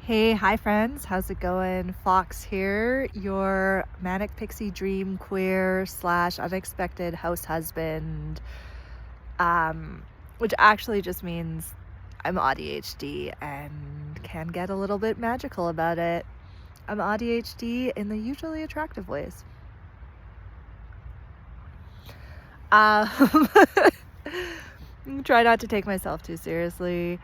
Hi friends, how's it going? Fox here, your manic pixie dream queer slash unexpected house husband, which actually just means I'm ADHD and can get a little bit magical about it. I'm ADHD in the usually attractive ways. Try not to take myself too seriously.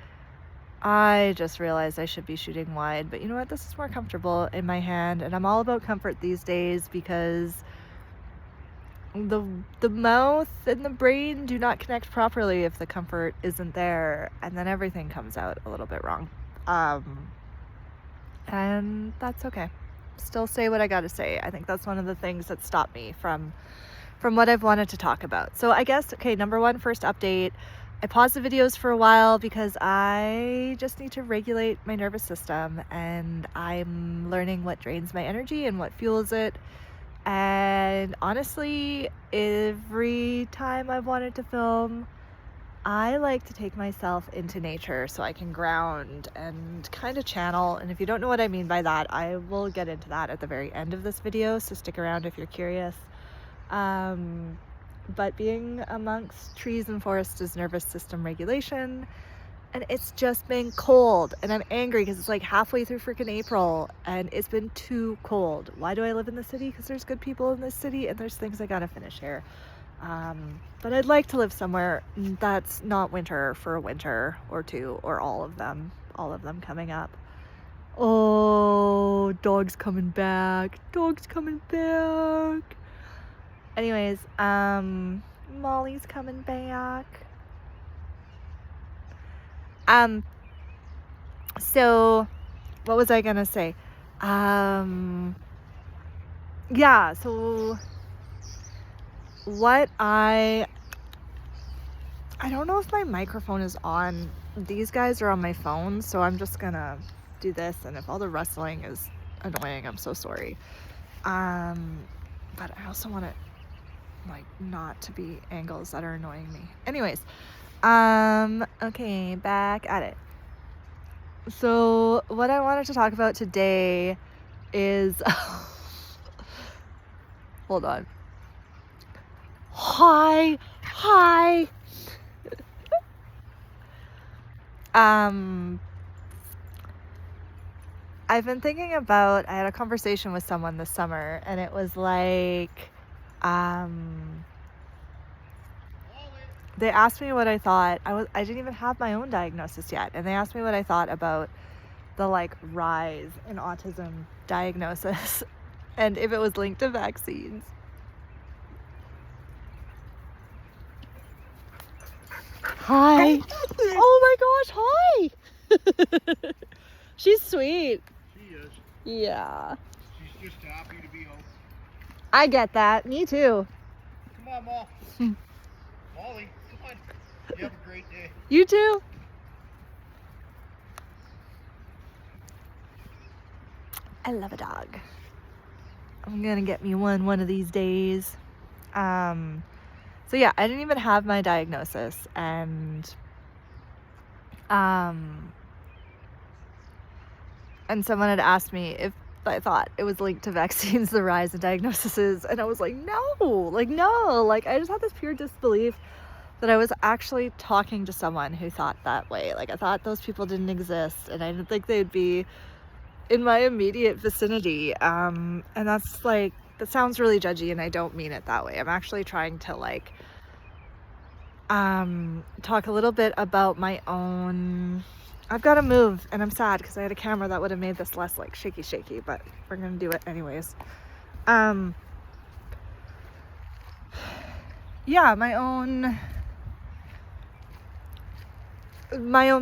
I just realized I should be shooting wide, but you know what? This is more comfortable in my hand, and I'm all about comfort these days because the mouth and the brain do not connect properly if the comfort isn't there, and then everything comes out a little bit wrong. And that's okay. Still say what I gotta say. I think that's one of the things that stopped me from what I've wanted to talk about. So I guess, okay, number one, first update. I paused the videos for a while because I just need to regulate my nervous system, and I'm learning what drains my energy and what fuels it. And honestly, every time I've wanted to film, I like to take myself into nature so I can ground and kind of channel. And if you don't know what I mean by that, I will get into that at the very end of this video, so stick around if you're curious. But being amongst trees and forests is nervous system regulation, and it's just been cold, and I'm angry because it's like halfway through freaking April and it's been too cold. Why do I live in the city? Because there's good people in this city and there's things I gotta finish here. But I'd like to live somewhere that's not winter for a winter or two, or all of them coming up. Oh, dog's coming back. Anyways, Molly's coming back. So what was I gonna say? Yeah, so what I don't know if my microphone is on. These guys are on my phone, so I'm just gonna do this, and if all the rustling is annoying, I'm so sorry. But I also want it like not to be angles that are annoying me. Anyways, okay, back at it. So what I wanted to talk about today is hold on. Hi. I've been thinking about, I had a conversation with someone this summer, and it was like, they asked me what I thought. I didn't even have my own diagnosis yet, and they asked me what I thought about the like rise in autism diagnosis and if it was linked to vaccines. Hi. Oh my gosh, hi. She's sweet. She is. Yeah. She's just happy to be home. I get that. Me too. Come on, Mom. Molly, come on. You have a great day. You too. I love a dog. I'm gonna get me one of these days. So yeah, I didn't even have my diagnosis, and someone had asked me if I thought it was linked to vaccines, the rise in diagnoses, and I was like, no, I just had this pure disbelief that I was actually talking to someone who thought that way. Like, I thought those people didn't exist, and I didn't think they'd be in my immediate vicinity. And that's like, that sounds really judgy, and I don't mean it that way. I'm actually trying to like talk a little bit about my own. I've got to move, and I'm sad because I had a camera that would have made this less like shaky, but we're gonna do it anyways. Yeah, my own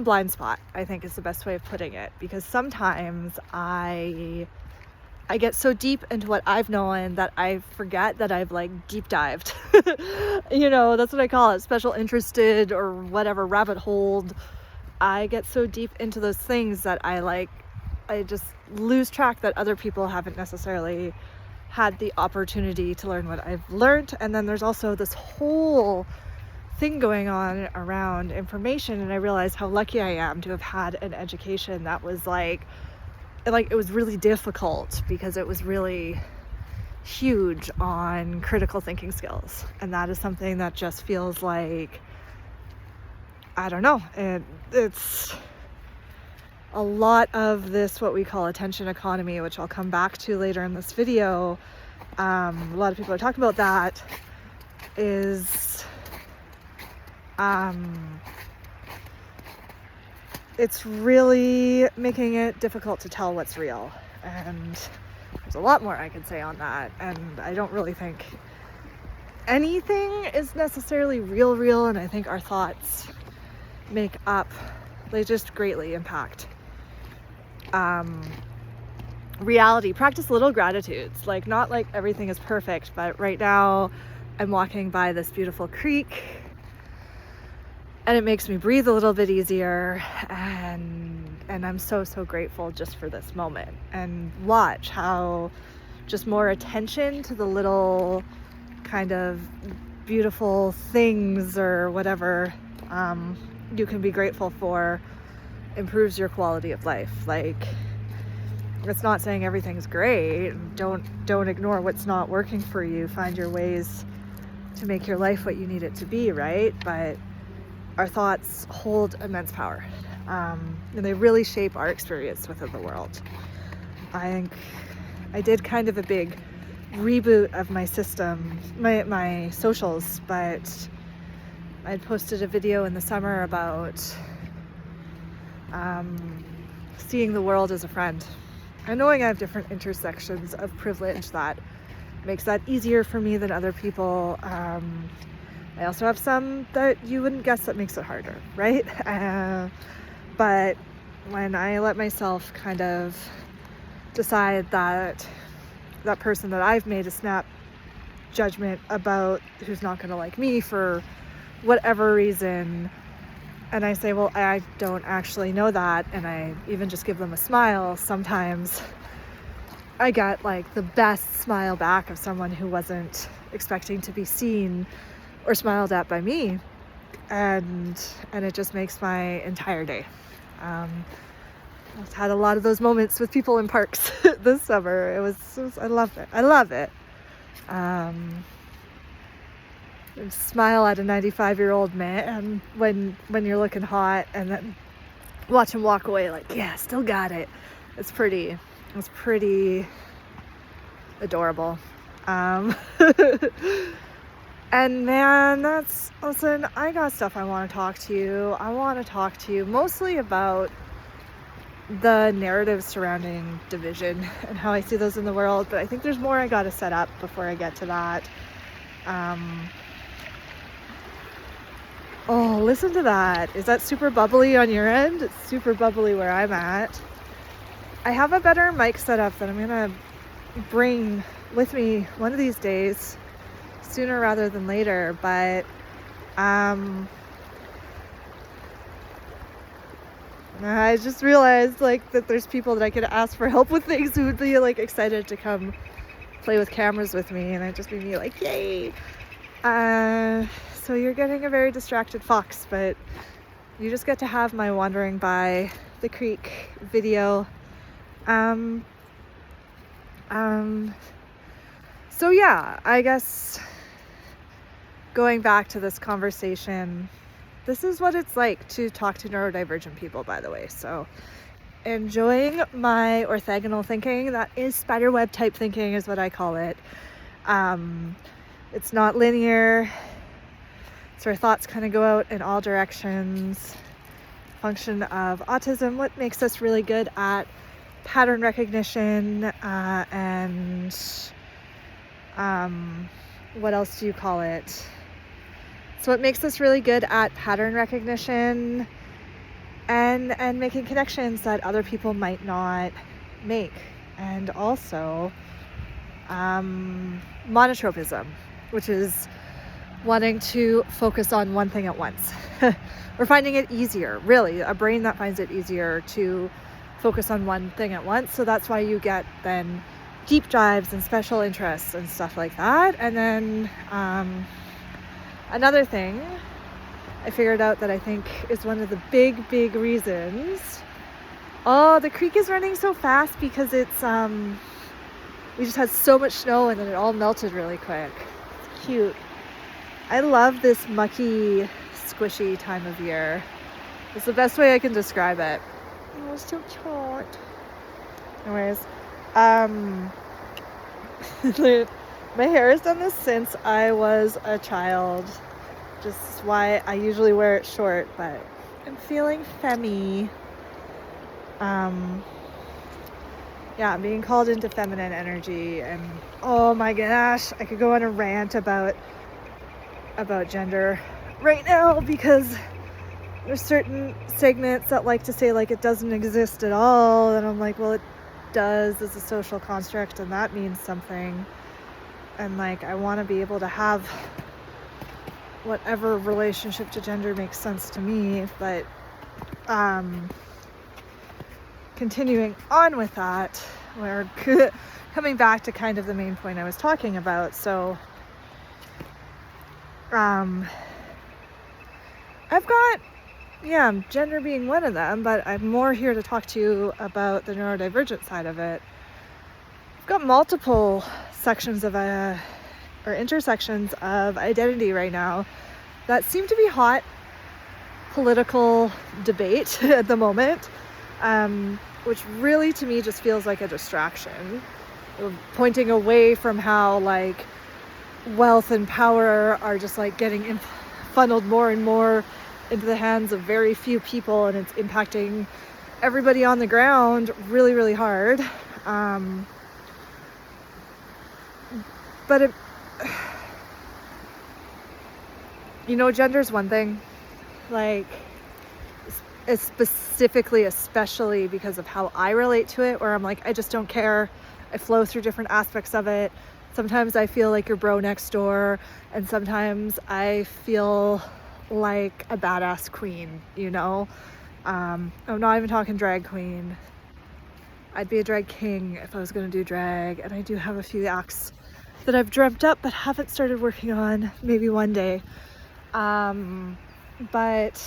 blind spot, I think, is the best way of putting it, because sometimes I get so deep into what I've known that I forget that I've like deep dived. You know, that's what I call it, special interested or whatever, rabbit holed. I get so deep into those things that I just lose track that other people haven't necessarily had the opportunity to learn what I've learned. And then there's also this whole thing going on around information, and I realize how lucky I am to have had an education that was like like, it was really difficult because it was really huge on critical thinking skills. And that is something that just feels like, I don't know, it's a lot of this, what we call attention economy, which I'll come back to later in this video. A lot of people are talking about that, is it's really making it difficult to tell what's real. And there's a lot more I could say on that. And I don't really think anything is necessarily real. And I think our thoughts make up, they just greatly impact reality. Practice little gratitudes. Like, not like everything is perfect, but right now I'm walking by this beautiful creek and it makes me breathe a little bit easier, and I'm so grateful just for this moment. And watch how just more attention to the little kind of beautiful things or whatever you can be grateful for improves your quality of life. Like, it's not saying everything's great. Don't ignore what's not working for you. Find your ways to make your life what you need it to be, right? But our thoughts hold immense power, and they really shape our experience within the world. I think I did kind of a big reboot of my system, my socials, but I'd posted a video in the summer about seeing the world as a friend, and knowing I have different intersections of privilege that makes that easier for me than other people. I also have some that you wouldn't guess that makes it harder, right? But when I let myself kind of decide that that person that I've made a snap judgment about, who's not going to like me for whatever reason, and I say, well, I don't actually know that, and I even just give them a smile, sometimes I get like the best smile back of someone who wasn't expecting to be seen or smiled at by me, and it just makes my entire day. I've had a lot of those moments with people in parks this summer. It was I love it. Smile at a 95-year-old man when you're looking hot, and then watch him walk away like, yeah, still got it. It's pretty adorable. And man, listen, I got stuff I want to talk to you. I want to talk to you mostly about the narratives surrounding division and how I see those in the world, but I think there's more I got to set up before I get to that. Oh, listen to that. Is that super bubbly on your end? It's super bubbly where I'm at. I have a better mic setup that I'm gonna bring with me one of these days, sooner rather than later, but I just realized like that there's people that I could ask for help with things who would be like excited to come play with cameras with me, and I'd just be like, yay. So you're getting a very distracted fox, but you just get to have my wandering by the creek video. So yeah, I guess going back to this conversation, this is what it's like to talk to neurodivergent people, by the way. So enjoying my orthogonal thinking, that is spiderweb type thinking is what I call it. It's not linear. So our thoughts kind of go out in all directions. Function of autism, what makes us really good at pattern recognition, and what else do you call it? So it makes us really good at pattern recognition and making connections that other people might not make. And also monotropism, which is wanting to focus on one thing at once. Or finding it easier, really, a brain that finds it easier to focus on one thing at once. So that's why you get then deep dives and special interests and stuff like that. And then another thing I figured out that I think is one of the big reasons Oh, the creek is running so fast because it's we just had so much snow and then it all melted really quick. It's cute. I love this mucky, squishy time of year. It's the best way I can describe it. Oh, it's so cute. Anyways, my hair has done this since I was a child. Just why I usually wear it short, but I'm feeling femmy. Yeah, I'm being called into feminine energy, and oh my gosh, I could go on a rant about gender right now, because there's certain segments that like to say like it doesn't exist at all, and I'm like, well, it does as a social construct, and that means something, and like I want to be able to have whatever relationship to gender makes sense to me. But continuing on with that, we're coming back to kind of the main point I was talking about. So I've got, gender being one of them, but I'm more here to talk to you about the neurodivergent side of it. I've got multiple sections of or intersections of identity right now that seem to be hot political debate at the moment, which really to me just feels like a distraction. We're pointing away from how like wealth and power are just like getting funneled more and more into the hands of very few people, and it's impacting everybody on the ground really, really hard. But gender's one thing, like it's specifically, especially because of how I relate to it, where I'm like, I just don't care. I flow through different aspects of it. Sometimes I feel like your bro next door, and sometimes I feel like a badass queen, I'm not even talking drag queen. I'd be a drag king if I was going to do drag, and I do have a few acts that I've dreamt up but haven't started working on, maybe one day. But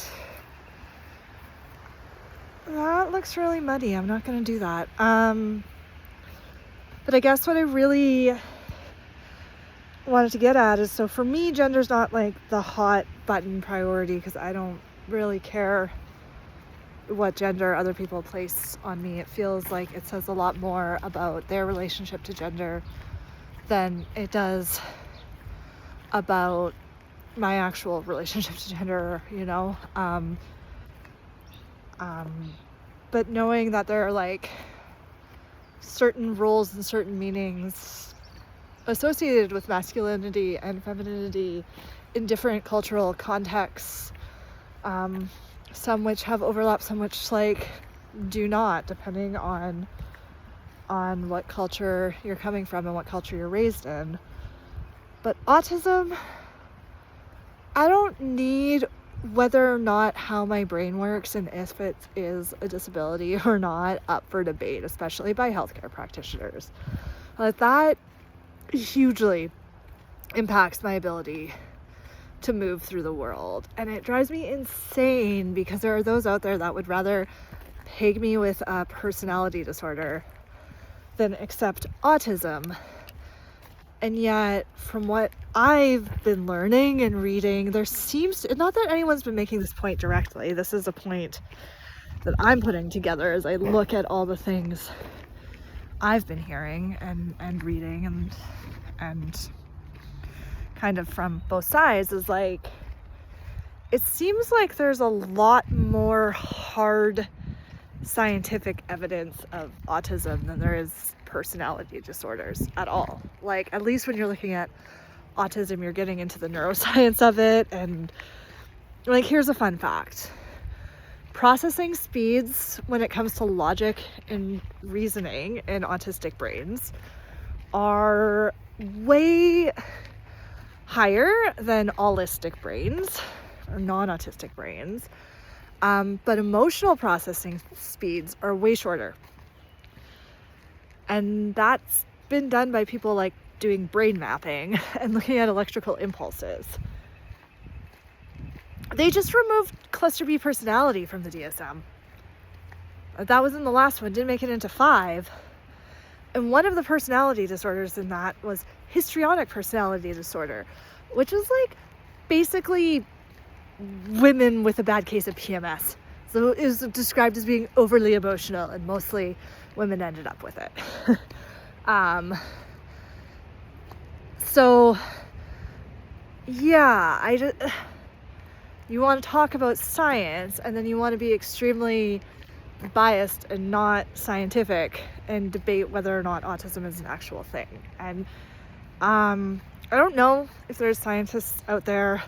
that looks really muddy. I'm not going to do that. But I guess what I really wanted to get at is, so for me, gender's not like the hot button priority, because I don't really care what gender other people place on me. It feels like it says a lot more about their relationship to gender than it does about my actual relationship to gender, but knowing that there are like certain roles and certain meanings associated with masculinity and femininity in different cultural contexts, some which have overlap, some which like do not, depending on what culture you're coming from and what culture you're raised in. But autism, I don't need whether or not how my brain works and if it is a disability or not up for debate, especially by healthcare practitioners. That hugely impacts my ability to move through the world, and it drives me insane because there are those out there that would rather peg me with a personality disorder than accept autism. And yet, from what I've been learning and reading, there seems to, not that anyone's been making this point directly, this is a point that I'm putting together as I look at all the things I've been hearing and reading and kind of from both sides, is like, it seems like there's a lot more hard scientific evidence of autism than there is personality disorders at all. Like, at least when you're looking at autism, you're getting into the neuroscience of it. And like, here's a fun fact: processing speeds when it comes to logic and reasoning in autistic brains are way higher than allistic brains or non-autistic brains. But emotional processing speeds are way shorter. And that's been done by people like doing brain mapping and looking at electrical impulses. They just removed cluster B personality from the DSM. That was in the last one, didn't make it into 5. And one of the personality disorders in that was histrionic personality disorder, which is like basically women with a bad case of PMS. So it was described as being overly emotional, and mostly women ended up with it. So yeah, you want to talk about science, and then you want to be extremely biased and not scientific and debate whether or not autism is an actual thing. And I don't know if there's scientists out there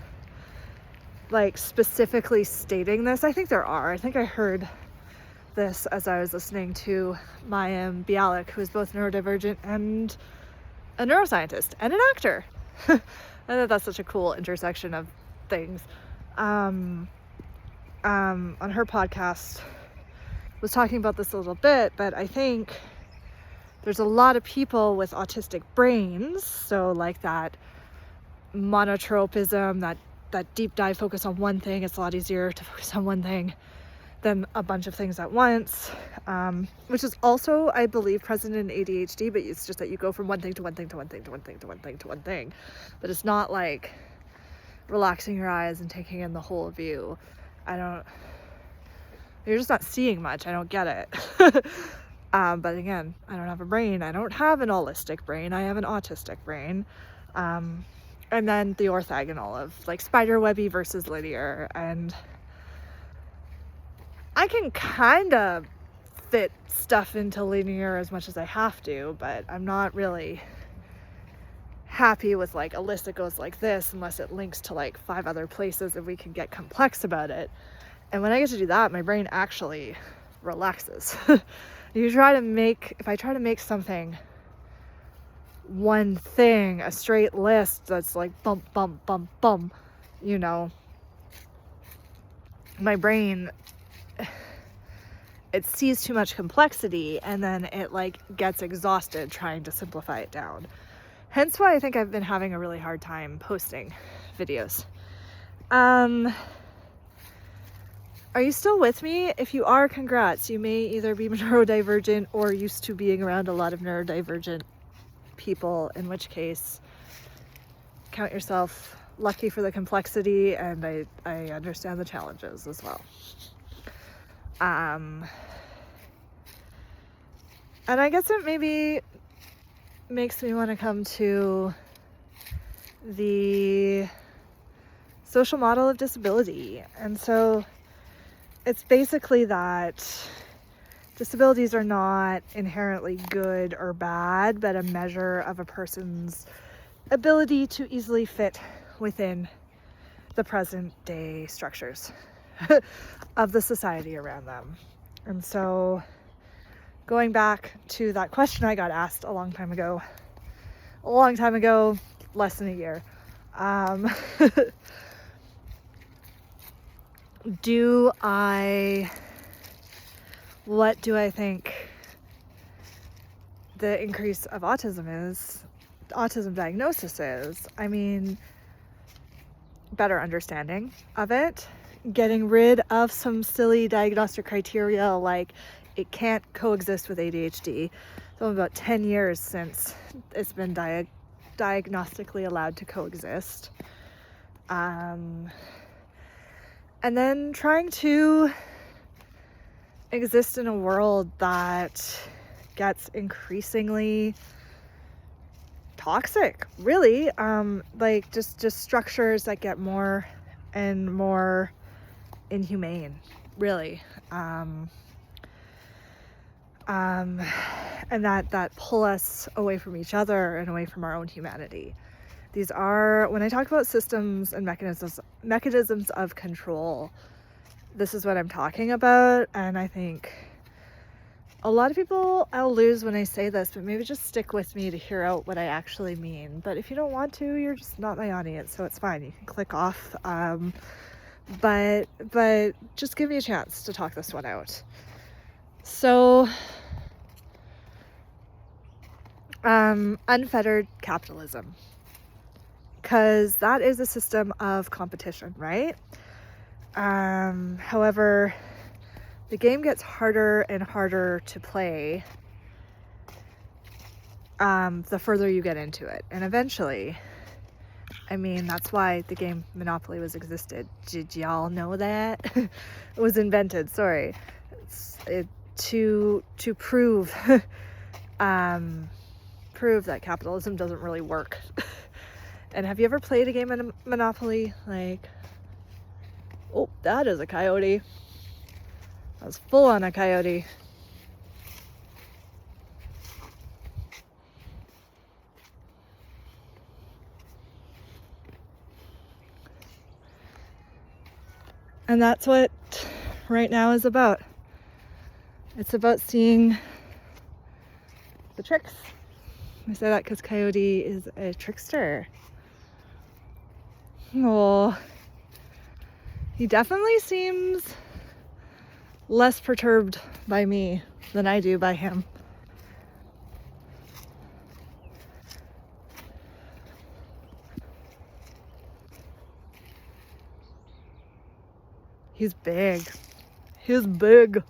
like specifically stating this. I think there are. I think I heard this as I was listening to Mayim Bialik, who is both neurodivergent and a neuroscientist and an actor. I thought that's such a cool intersection of things. On her podcast was talking about this a little bit, but I think there's a lot of people with autistic brains, so like that monotropism, that deep dive focus on one thing. It's a lot easier to focus on one thing than a bunch of things at once, which is also, I believe, present in ADHD, but it's just that you go from one thing to one thing to one thing to one thing to one thing to one thing, but it's not like relaxing your eyes and taking in the whole view. You're just not seeing much. I don't get it. But again, I don't have a brain. I don't have an holistic brain. I have an autistic brain. And then the orthogonal of like spiderwebby versus linear. And I can kind of fit stuff into linear as much as I have to, but I'm not really happy with like a list that goes like this unless it links to like 5 other places and we can get complex about it. And when I get to do that, my brain actually relaxes. If I try to make something one thing, a straight list that's like bump, bump, bump, bump, my brain, it sees too much complexity and then it like gets exhausted trying to simplify it down. Hence why I think I've been having a really hard time posting videos. Are you still with me? If you are, congrats. You may either be neurodivergent or used to being around a lot of neurodivergent people, in which case count yourself lucky for the complexity, and I understand the challenges as well. And I guess it maybe makes me want to come to the social model of disability. And so it's basically that disabilities are not inherently good or bad, but a measure of a person's ability to easily fit within the present day structures of the society around them. And so going back to that question I got asked a long time ago, less than a year, what do I think the increase of autism diagnosis is? I mean, better understanding of it, getting rid of some silly diagnostic criteria like it can't coexist with ADHD. It's been about 10 years since it's been diagnostically allowed to coexist. And then trying to exist in a world that gets increasingly toxic, really. Like just structures that get more and more inhumane, really. And that pull us away from each other and away from our own humanity. These are, when I talk about systems and mechanisms of control, this is what I'm talking about. And I think a lot of people I'll lose when I say this, but maybe just stick with me to hear out what I actually mean. But if you don't want to, you're just not my audience, so it's fine. You can click off. But just give me a chance to talk this one out. So, unfettered capitalism, because that is a system of competition, right? However, the game gets harder and harder to play the further you get into it. And eventually, I mean, that's why the game Monopoly was existed. Did y'all know that? It was invented, sorry. To prove prove that capitalism doesn't really work. And have you ever played a game of Monopoly? Like, oh, that is a coyote. That was full on a coyote. And that's what right now is about. It's about seeing the tricks. I say that because Coyote is a trickster. Oh, he definitely seems less perturbed by me than I do by him. He's big. He's big.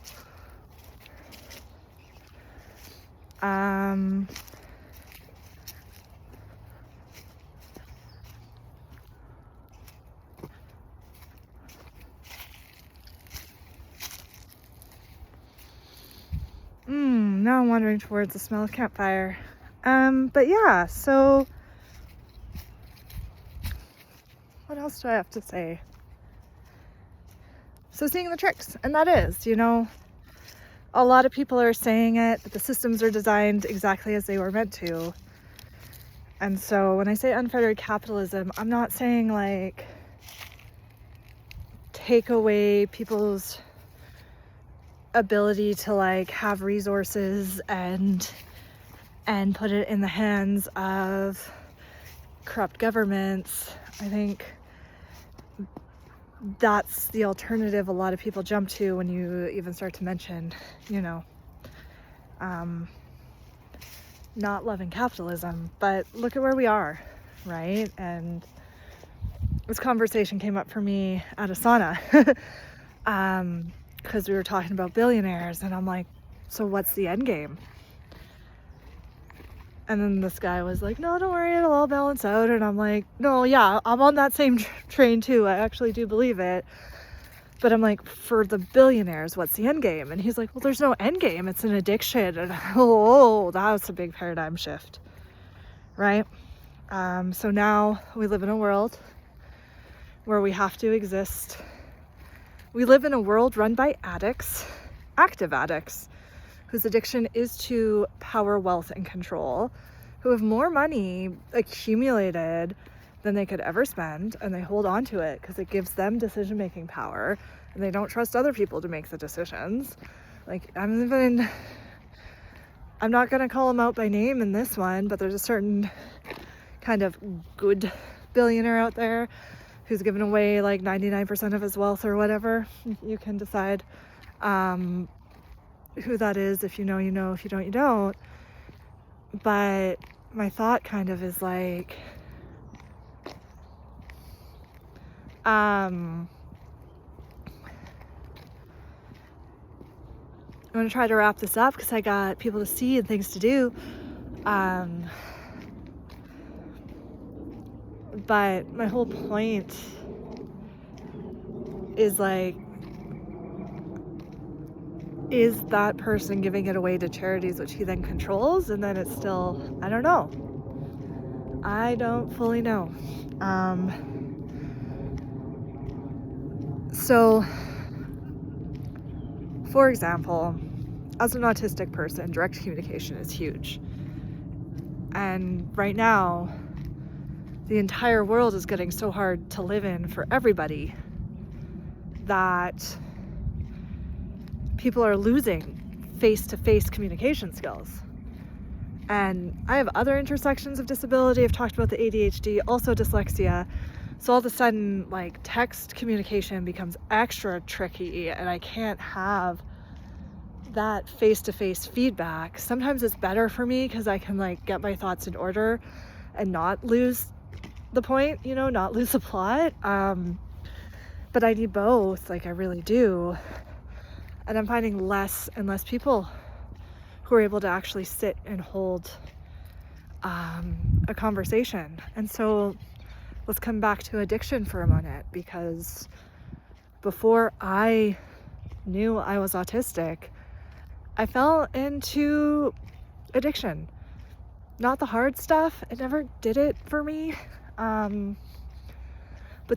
Now I'm wandering towards the smell of campfire. But yeah, so what else do I have to say? So seeing the tricks, and that is, you know, a lot of people are saying it, that the systems are designed exactly as they were meant to. And so when I say unfettered capitalism, I'm not saying like take away people's ability to like have resources and put it in the hands of corrupt governments. I think that's the alternative a lot of people jump to when you even start to mention, you know, not loving capitalism. But look at where we are, right? And this conversation came up for me at a sauna because we were talking about billionaires, and I'm like, so what's the end game? And then this guy was like, no, don't worry, it'll all balance out. And I'm like, no, yeah, I'm on that same train too. I actually do believe it. But I'm like, for the billionaires, what's the end game? And he's like, well, there's no end game. It's an addiction. And oh, that was a big paradigm shift, right? So now we live in a world where we have to exist. We live in a world run by addicts, active addicts, whose addiction is to power, wealth, and control, who have more money accumulated than they could ever spend, and they hold on to it because it gives them decision-making power, and they don't trust other people to make the decisions. Like, I'm not gonna call them out by name in this one, but there's a certain kind of good billionaire out there who's given away like 99% of his wealth or whatever. You can decide who that is. If you know, you know. If you don't, you don't. But my thought kind of is like, I'm going to try to wrap this up because I got people to see and things to do. But my whole point is like, is that person giving it away to charities which he then controls? And then it's still, I don't know. I don't fully know. So, for example, as an autistic person, direct communication is huge. And right now, the entire world is getting so hard to live in for everybody that people are losing face-to-face communication skills. And I have other intersections of disability. I've talked about the ADHD, also dyslexia. So all of a sudden, like, text communication becomes extra tricky, and I can't have that face-to-face feedback. Sometimes it's better for me because I can like get my thoughts in order and not lose the point, you know, not lose the plot. But I need both, like I really do. And I'm finding less and less people who are able to actually sit and hold a conversation. And so let's come back to addiction for a minute, because before I knew I was autistic, I fell into addiction. Not the hard stuff, it never did it for me. But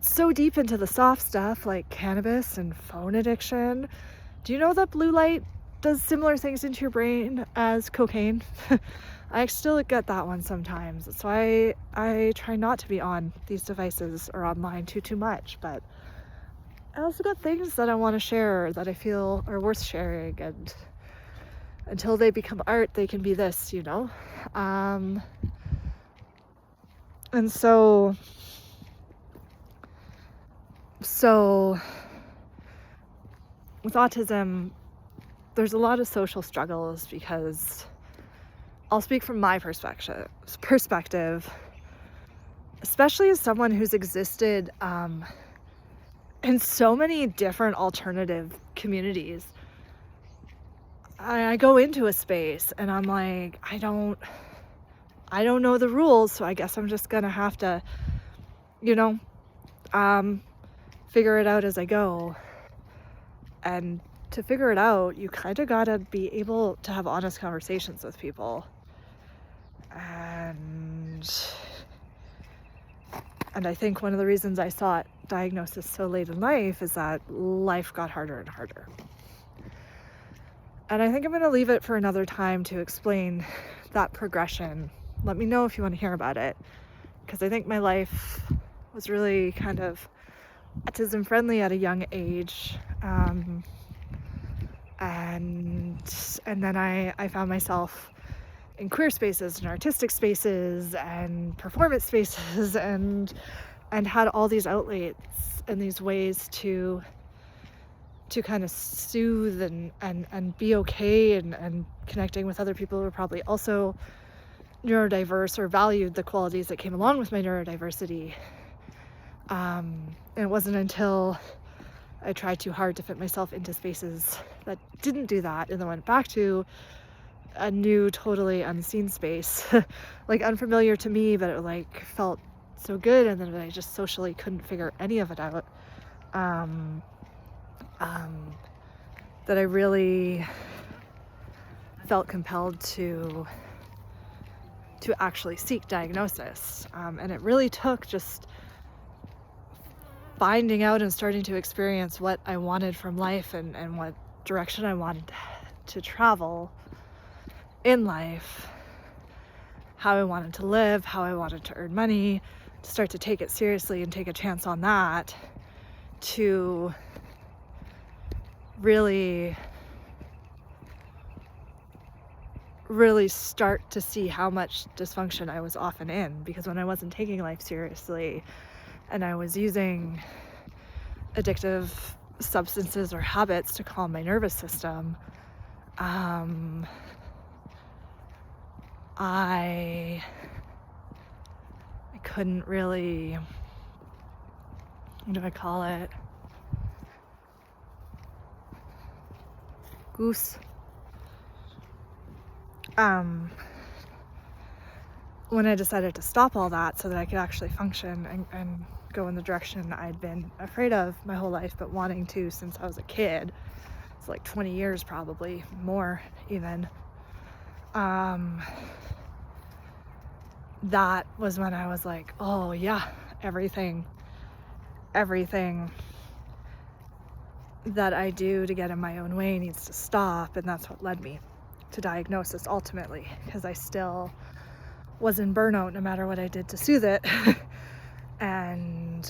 so deep into the soft stuff like cannabis and phone addiction. Do you know that blue light does similar things into your brain as cocaine? I still get that one sometimes. That's why I try not to be on these devices or online too much. But I also got things that I want to share that I feel are worth sharing, and until they become art, they can be this, you know? And so with autism, there's a lot of social struggles, because I'll speak from my perspective, especially as someone who's existed in so many different alternative communities. I go into a space and I'm like, I don't know the rules, so I guess I'm just gonna have to, you know, figure it out as I go. And to figure it out, you kind of gotta be able to have honest conversations with people. And I think one of the reasons I sought diagnosis so late in life is that life got harder and harder. And I think I'm going to leave it for another time to explain that progression. Let me know if you want to hear about it, because I think my life was really kind of autism friendly at a young age. And then I found myself in queer spaces and artistic spaces and performance spaces, and had all these outlets and these ways to kind of soothe and be okay, and connecting with other people who were probably also neurodiverse or valued the qualities that came along with my neurodiversity. And it wasn't until I tried too hard to fit myself into spaces that didn't do that, and then went back to a new, totally unseen space, like unfamiliar to me, but it like felt so good, and then I just socially couldn't figure any of it out. That I really felt compelled to actually seek diagnosis. And it really took just finding out and starting to experience what I wanted from life, and what direction I wanted to travel in life, how I wanted to live, how I wanted to earn money, to start to take it seriously and take a chance on that, to really start to see how much dysfunction I was often in. Because when I wasn't taking life seriously and I was using addictive substances or habits to calm my nervous system, I couldn't really, what do I call it? Goose. When I decided to stop all that so that I could actually function and go in the direction I'd been afraid of my whole life, but wanting to since I was a kid. It's like 20 years, probably more even. That was when I was like, oh yeah, everything that I do to get in my own way needs to stop. And that's what led me to diagnosis ultimately, because I still was in burnout no matter what I did to soothe it. and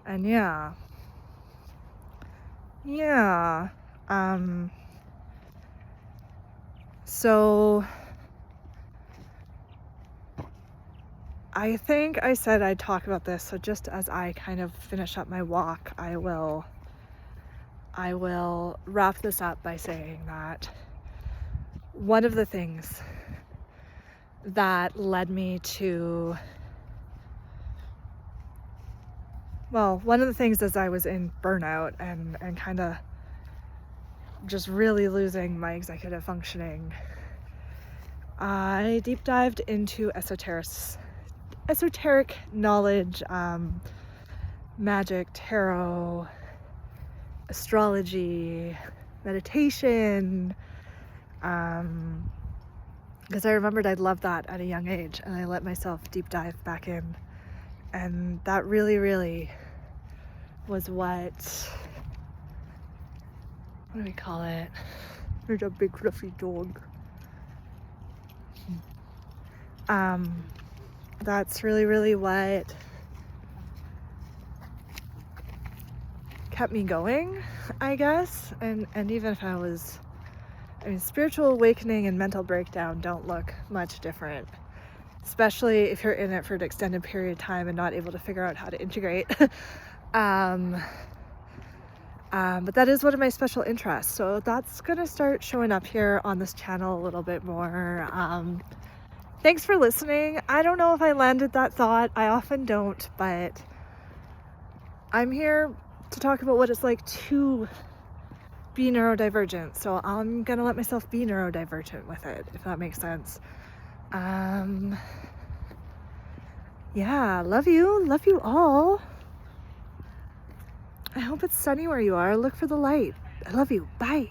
yeah. So I think I said I'd talk about this, so just as I kind of finish up my walk, I will wrap this up by saying that one of the things that led me to well, one of the things is I was in burnout and kind of just really losing my executive functioning. I deep dived into esoteric knowledge, magic, tarot, astrology, meditation, because I remembered I'd loved that at a young age, and I let myself deep dive back in, and that really was what do we call it? There's a big fluffy dog. That's really what kept me going, I guess. And even if spiritual awakening and mental breakdown don't look much different, especially if you're in it for an extended period of time and not able to figure out how to integrate. But that is one of my special interests, so that's gonna start showing up here on this channel a little bit more. Thanks for listening. I don't know if I landed that thought. I often don't, but I'm here to talk about what it's like to be neurodivergent. So I'm gonna let myself be neurodivergent with it, if that makes sense. Yeah, love you all. I hope it's sunny where you are. Look for the light. I love you. Bye.